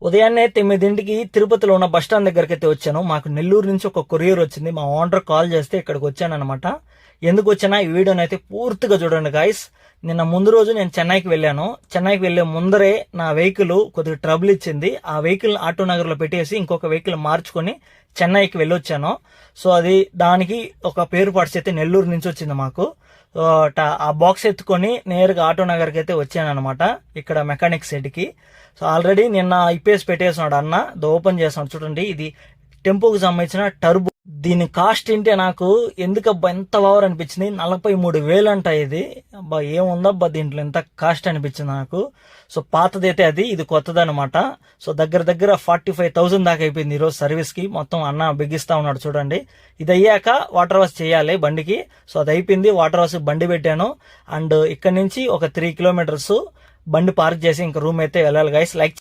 ఉదయాన్నే 9ంటికి తిరుపతిలో ఉన్న బస్టాండ్ దగ్గరికి అయితే వచ్చాను. మాకు నెల్లూరు నుంచి ఒక కొరియర్ వచ్చింది. మా ఓనర్ కాల్ చేస్తే ఇక్కడికి వచ్చానమాట. ఎందుకు వచ్చానా ఈ వీడియోని అయితే పూర్తిగా చూడండి గాయస్. నిన్న ముందు రోజు నేను చెన్నైకి వెళ్ళాను. చెన్నైకి వెళ్లే ముందరే నా వెహికల్ కొద్దిగా ట్రబుల్ ఇచ్చింది. ఆ వెహికల్ ఆటో నగర్ లో పెట్టేసి ఇంకొక వెహికల్ మార్చుకొని చెన్నైకి వెళ్ళొచ్చాను. సో అది దానికి ఒక పేరు పార్ట్స్ అయితే నెల్లూరు నుంచి వచ్చింది మాకు. ఆ బాక్స్ ఎత్తుకొని నేరుగా ఆటో నగర్కి అయితే వచ్చాను అనమాట, ఇక్కడ మెకానిక్ సెట్ కి. సో ఆల్రెడీ నిన్న ఐపీఎస్ పెట్టేస్తున్నాడు అన్న, ఓపెన్ చేస్తున్నాడు చూడండి. ఇది టెంపోకి సంబంధించిన టర్బో. దీని కాస్ట్ ఏంటే నాకు ఎందుకబ్బా ఎంత ఓవర్ అనిపించింది. 43,000 అంట ఇది. అబ్బా ఏముందబ్బా దీంట్లో ఎంత కాస్ట్ అనిపించింది నాకు. సో పాతదైతే అది, ఇది కొత్తదనమాట. సో దగ్గర 45,000 దాకా అయిపోయింది ఈరోజు సర్వీస్ కి. మొత్తం అన్న బిగిస్తా ఉన్నాడు చూడండి. ఇది అయ్యాక వాటర్ వాష్ చేయాలి బండికి. సో అది అయిపోయింది, వాటర్ వాష్ బండి పెట్టాను. అండ్ ఇక్కడ నుంచి ఒక 3 కిలోమీటర్స్ బండి పార్క్ చేసి ఇంకా రూమ్ అయితే వెళ్ళాలి గైస్. లైక్